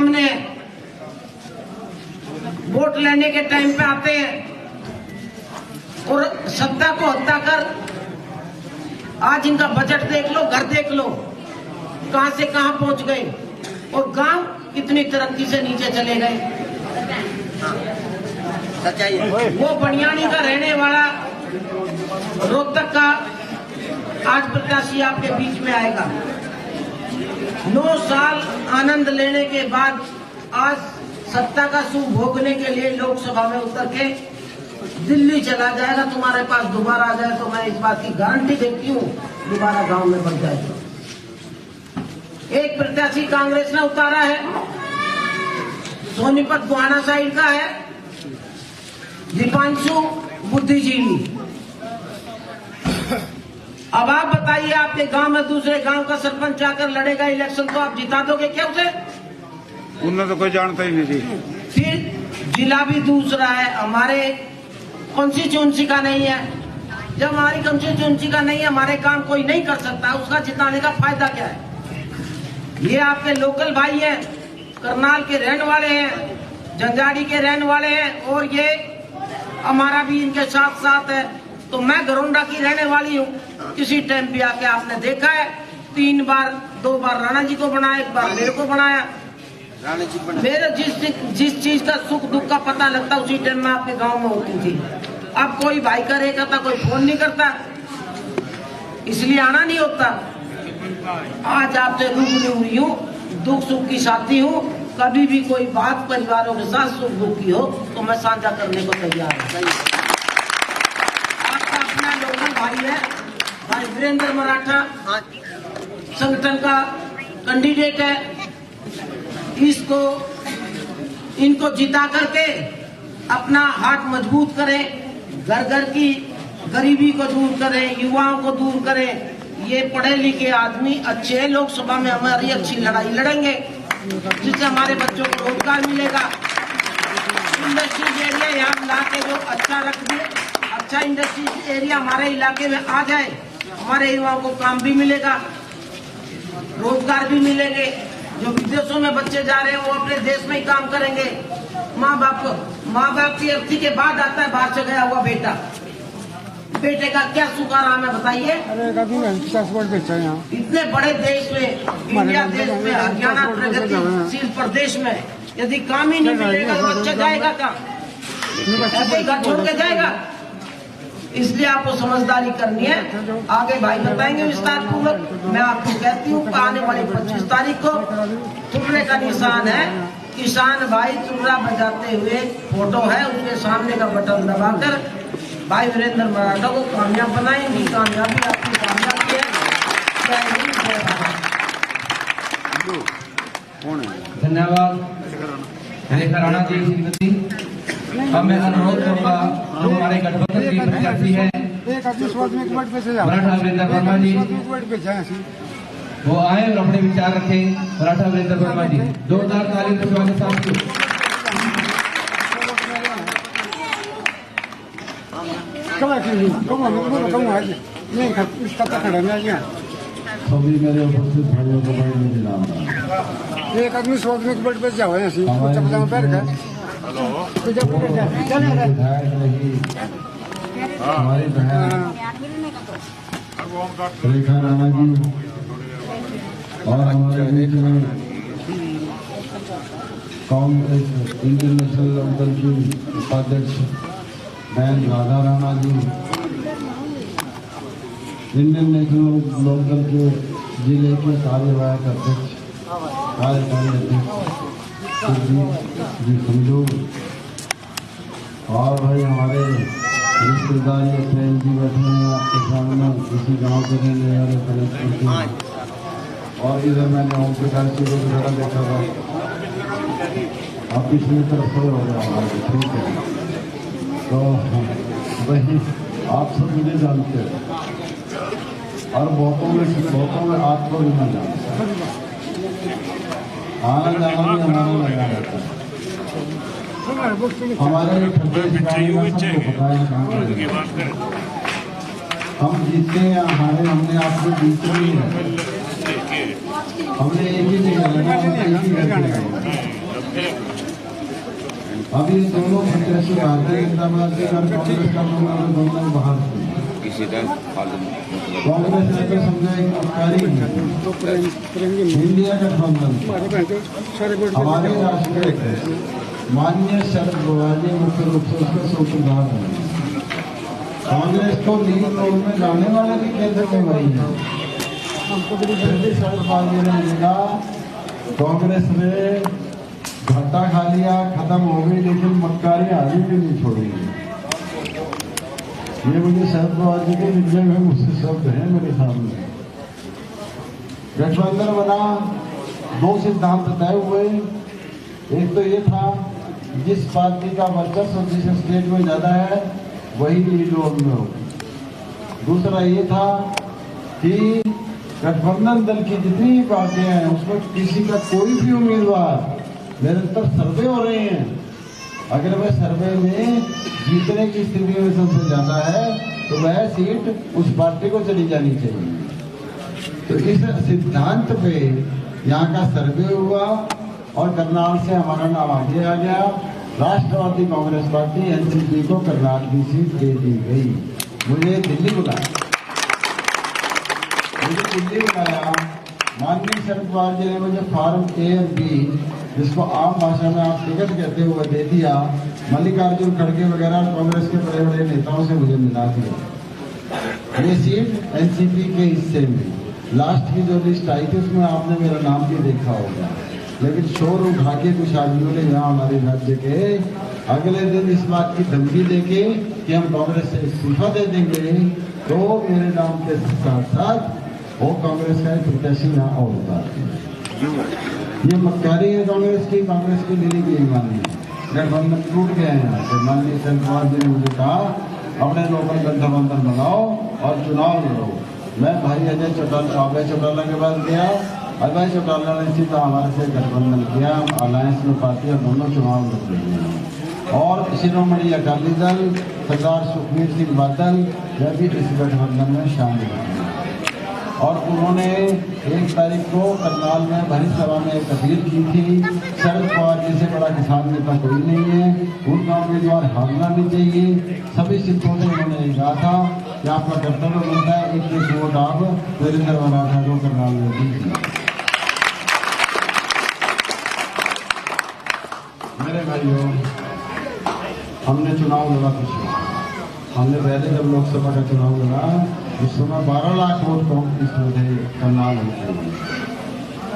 सामने वोट लेने के टाइम पे आते हैं और सत्ता को हत्या कर आज इनका बजट देख लो, घर देख लो, कहां से कहां पहुंच गए और गांव कितनी तरक्की से नीचे चले गए। वो बनियानी का रहने वाला रोहतक का आज प्रत्याशी आपके बीच में आएगा। 9 साल आनंद लेने के बाद आज सत्ता का सुख भोगने के लिए लोकसभा में उतर के दिल्ली चला जाएगा। तुम्हारे पास दोबारा आ जाए तो मैं इस बात की गारंटी देती हूँ दोबारा गांव में बढ़ जाएगा। एक प्रत्याशी कांग्रेस ने उतारा है, सोनीपत गोहाना साइड का है, दीपांशु बुद्धिजीवी। अब आप बताइए, आपके गांव में दूसरे गांव का सरपंच आकर लड़ेगा इलेक्शन तो आप जिता दोगे क्या उसे? उन्हें तो कोई जानता ही नहीं थी। फिर जिला भी दूसरा है, हमारे कॉन्स्टिट्यूंसी का नहीं है। जब हमारी कॉन्स्टिट्यूंसी का नहीं है, हमारे काम कोई नहीं कर सकता, उसका जिताने का फायदा क्या है? ये आपके लोकल भाई हैं, करनाल के रहने वाले हैं, झंझाड़ी के रहने वाले हैं और ये हमारा भी इनके साथ साथ है। तो मैं घरोंडा की रहने वाली हूँ। किसी टाइम भी आके आपने देखा है 3 बार 2 बार राणा जी को बनाया, 1 बार मेरे को बनाया। मेरे जिस चीज का सुख दुख का पता लगता उसी टाइम में आपके गांव में होती थी। अब कोई भाई करेगा था, कोई फोन नहीं करता, इसलिए आना नहीं होता। आज आपसे रूबरू हुई हूँ, दुख सुख की साथी हूँ। कभी भी कोई बात परिवारों के साथ सुख दुख की हो तो मैं साझा करने को तैयार हूँ। आपका अपना लोकल भाई है, भाई वीरेंद्र मराठा संगठन का कैंडिडेट है। इनको जिता करके अपना हाथ मजबूत करें, घर घर की गरीबी को दूर करें, युवाओं को दूर करें। ये पढ़े लिखे आदमी अच्छे हैं, लोकसभा में हमारी अच्छी लड़ाई लड़ेंगे जिससे हमारे बच्चों को रोजगार मिलेगा। इंडस्ट्रीज एरिया यहाँ ला के जो अच्छा रख दिए, अच्छा इंडस्ट्रीज एरिया हमारे इलाके में आ जाए, हमारे युवाओं को काम भी मिलेगा, रोजगार भी मिलेंगे। जो विदेशों में बच्चे जा रहे हैं वो अपने देश में ही काम करेंगे। माँ बाप की अर्थी के बाद आता है बाहर से गया हुआ बेटा। बेटे का क्या सुख आराम है बताइए? इतने बड़े देश में, इंडिया देश में, हरियाणा प्रगतिशील प्रदेश में यदि काम ही नहीं मिलेगा तो बच्चा जाएगा कहाँ? ऐसे ही घर छोड़ के जाएगा। इसलिए आपको समझदारी करनी है। आगे भाई बताएंगे विस्तार पूर्वक। मैं आपको कहती हूँ आने वाली 25 तारीख को तुर्रे का निशान है। किसान भाई तुर्रा बजाते हुए फोटो है, उसके सामने का बटन दबाकर भाई वीरेंद्र मराठा को कामयाब बनाएंगी। कामयाबी आपकी कामयाबी है। धन्यवाद राणा जी, श्रीमती। अब मैं अनुरोध करूंगा जो हमारे गठबंधन की प्रत्याशी है मराठा वीरेंद्र वर्मा जी, वो आए और अपने विचार रखें। मराठा वीरेंद्र वर्मा जी, जोरदार ताली से स्वागत आपको। सभी मेरे उपस्थित भाइयों को बड़ी मेरी राम। एक आदमी सोच में बैठ बैठ जाओ ऐसी चप्पल में बैठ गए। हमारी बहन रेखा राणा जी और हमारे बीच में कांग्रेस इंडियन नेशनल लोक दल की उपाध्यक्ष बहन राधा राणा जी, इंडियन नेशनल लोक दल के जिले के कार्यवाहक अध्यक्ष कार्यकारी अध्यक्ष जी समझो, और भाई हमारे रिश्तेदार या फ्रेंड जी बैठे हैं आपके सामने, इसी गांव के रहने वाले फरीदपुर के। और इधर मैंने ओम प्रकाश जी को थोड़ा देखा था, आप पिछली तरफ खड़े हो गए, ठीक है। तो वही आप सब मुझे जानते हैं और बहुतों में आपको भी नहीं जानते। आना जाना भी हमारा लगा रहता है। हमारे प्रदेश हम जीते या हारे, हमने आपको जीते ही है। हमने एक ही जगह लगा, एक ही करके आए। अभी दोनों प्रत्याशी भारतीय जनता पार्टी और कांग्रेस का दोनों बाहर कांग्रेस ने तो समझा एक मक्कारी इंडिया गठबंधन हमारे राष्ट्रीय माननीय शरद पवार जी मुख्य रूप से उसके सूत्रधार हैं। कांग्रेस को लीड रोल में लाने वाले भी केंद्र में वही है। शरद पवार जी ने लिखा कांग्रेस ने घाटा खा लिया, खत्म हो गई, लेकिन मक्कारी आगे भी नहीं छोड़ेगी। ये मुझे शरद पवार जी के लिखे हुए मुझसे शब्द हैं मेरे सामने। गठबंधन बना, दो सिद्धांत तय हुए। एक तो ये था जिस पार्टी का वर्चस्व जिस स्टेट में ज्यादा है वही लीड रोल में होगी। दूसरा ये था कि गठबंधन दल की जितनी भी पार्टियां हैं उसमें किसी का कोई भी उम्मीदवार निरंतर सर्वे हो रहे हैं, अगर वह सर्वे में जीतने की स्थिति में सबसे ज्यादा है तो वह सीट उस पार्टी को चली जानी चाहिए। तो इस सिद्धांत पे यहाँ का सर्वे हुआ और करनाल से हमारा नाम आगे आ गया। राष्ट्रवादी कांग्रेस पार्टी एनसीपी को करनाल की सीट दे दी गई। मुझे दिल्ली बुलाया, माननीय शरद पवार जी ने मुझे फॉर्म ए और बी, जिसको आम भाषा में आप टिकट कहते हुए दे दिया। मल्लिकार्जुन खड़गे वगैरह कांग्रेस के बड़े बड़े नेताओं से मुझे मिला दिया। ये सीट एनसीपी के हिस्से में लास्ट की जो लिस्ट आई थी उसमें आपने मेरा नाम भी देखा होगा, लेकिन शोर उठा के कुछ आदमियों ने यहाँ हमारे राज्य के अगले दिन इस बात की धमकी देके कि हम कांग्रेस से इस्तीफा दे देंगे, तो मेरे नाम के साथ साथ वो कांग्रेस का एक प्रत्याशी यहाँ और होता है। ये मक्कारी है कांग्रेस की दिल्ली की ईमानी है। गठबंधन टूट गए हैं यहाँ से। माननीय शरद पवार जी ने मुझे कहा अपने लोकल गठबंधन बनाओ और चुनाव लड़ो। मैं भाई अजय चौटाला के पास गया। अजय चौटाला ने सीधा हमारे से गठबंधन किया, अलायंस में पार्टी और दोनों चुनाव लड़ रही हैं। और शिरोमणि अकाली दल सरदार सुखबीर सिंह बादल यह भी इस गठबंधन में शामिल हैं। और उन्होंने 1 तारीख को करनाल में भरी सभा में एक अपील की थी, शरद पवार जी से बड़ा किसान नेता कोई नहीं है, उनका उम्मीदवार हारना नहीं चाहिए। सभी सीटों से उन्होंने कहा था कि आपका कर्तव्य बनता है 21 वोट आप वीरेंद्र मराठा को करनाल में दीजिए। मेरे भाइयों, हमने चुनाव लड़ा कुछ, हमने पहले जब लोकसभा का चुनाव लड़ा उस समय 12 लाख वोट कांग्रेस में थे करनाल में।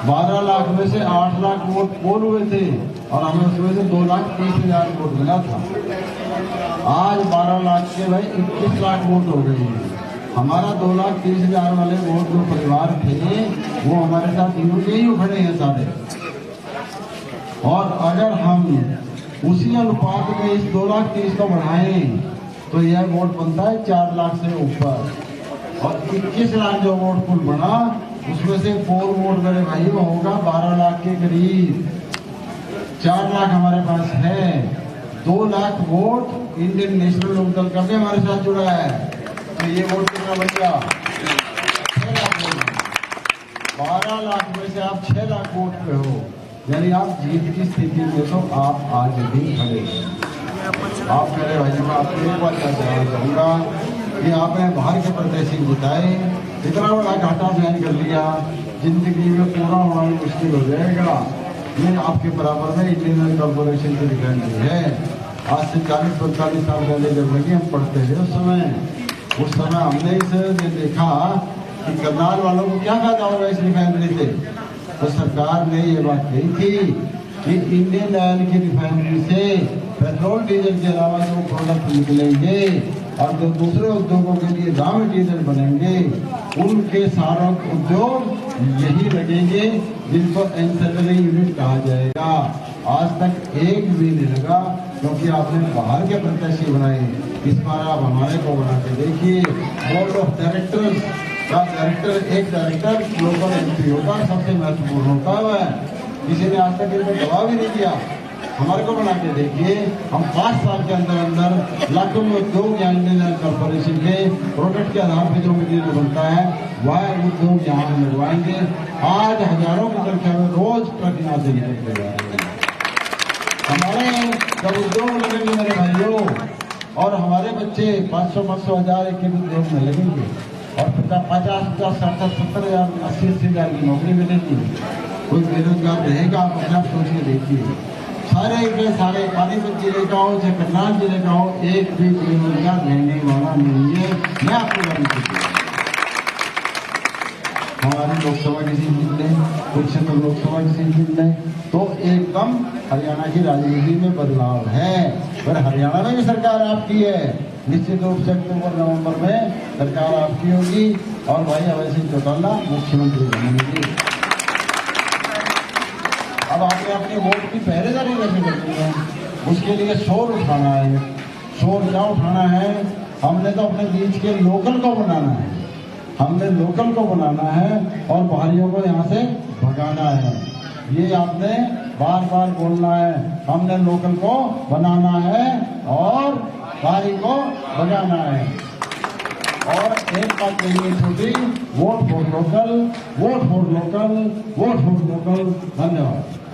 12 लाख में से 8 लाख वोट पोल हुए थे और हमें उसमें से 2,30,000 वोट मिला था। आज 12 लाख के भाई 21 लाख वोट हो गए हैं। हमारा 2,30,000 वाले वोट जो परिवार थे वो हमारे साथ यूं के ही उखड़े हैं सारे। और अगर हम उसी अनुपात में इस 2,30,000 को बढ़ाएं तो यह वोट बनता है 4 लाख से ऊपर। और 21 लाख जो वोट कुल बना उसमें से 4 वोट मेरे भाई में होगा 12 लाख के करीब। 4 लाख हमारे पास है। 2 lakh vote Indian National Lokdal का भी हमारे साथ जुड़ा है। तो ये वोट कितना बन गया? 6 लाख वोट। 12 लाख में से आप 6 लाख वोट पे हो, यानी आप जीत की स्थिति में तो आप आज भी खड़े हैं। आप मेरे भाई को आपको एक बात कहना चाहूँगा कि आपने बाहर के प्रत्याशी जिताए, इतना बड़ा घाटा बयान कर लिया, जिंदगी में पूरा होना मुश्किल हो जाएगा। ये आपके बराबर में इंडियन ऑयल कॉर्पोरेशन की रिफाइनरी है। आज से 40-45 साल पहले जब लगे हम पढ़ते थे उस समय हमने इसे देखा कि करनाल वालों को क्या फायदा होगा इस रिफाइनरी से। तो सरकार ने ये बात कही थी कि इंडियन ऑयल की रिफाइनरी से पेट्रोल डीजल के अलावा जो प्रोडक्ट निकलेंगे और जो दूसरे उद्योगों के लिए रॉ मटीरियल बनेंगे उनके सारे उद्योग यही लगेंगे जिनको एंसेलरी यूनिट कहा जाएगा। आज तक एक भी नहीं लगा क्योंकि आपने बाहर के प्रत्याशी बनाए। इस बार आप हमारे को बना के देखिए। बोर्ड ऑफ डायरेक्टर का एक डायरेक्टर लोकल एमपी होगा, सबसे महत्वपूर्ण होता है। किसी ने आज तक इनको दबाव भी नहीं दिया। हमारे को बना के देखिए, हम 5 साल के अंदर अंदर लाखों में उद्योग यहाँ कॉर्पोरेशन के प्रोडक्ट के आधार पर जो मटीरियल बनता है वह उद्योग यहाँ में लगवाएंगे। आज हजारों की संख्या में रोज ट्रक यहाँ से निकल जाएंगे। हमारे जब उद्योग लगेंगे मेरे भाइयों, और हमारे बच्चे 500 हजार एक उद्योग में लगेंगे और 50,000 60,000 70,000 80,000 की नौकरी मिलेगी। कोई बेरोजगार रहेगा? आप अपने आप सोच के देखिए। सारे के सारे पानीपत जिले का हो चाहे करनाल जिले का हो, एक भी बेरोजगार रहने वाला नहीं है। मैं आपको गारंटी देता हूं। हमारी लोकसभा की सीट जीत लें, कुरुक्षेत्र लोकसभा की सीट जीत लें तो एकदम हरियाणा की राजनीति में बदलाव है। पर हरियाणा में भी सरकार आपकी है, निश्चित रूप से अक्टूबर नवंबर में सरकार आपकी होगी और भाई अभय सिंह चौटाला मुख्यमंत्री बनेंगे। अब आपने अपने वोट की पहरेदारी कैसे करनी है, उसके लिए शोर उठाना है। शोर क्या उठाना है? हमने तो अपने बीच के लोकल को बनाना है, हमने लोकल को बनाना है और बाहरियों को यहाँ से भगाना है। ये आपने बार बार बोलना है, हमने लोकल को बनाना है और बाहरी को भगाना है। और एक बात कहिए छोटी, vote for local, vote for local, vote for local. धन्यवाद।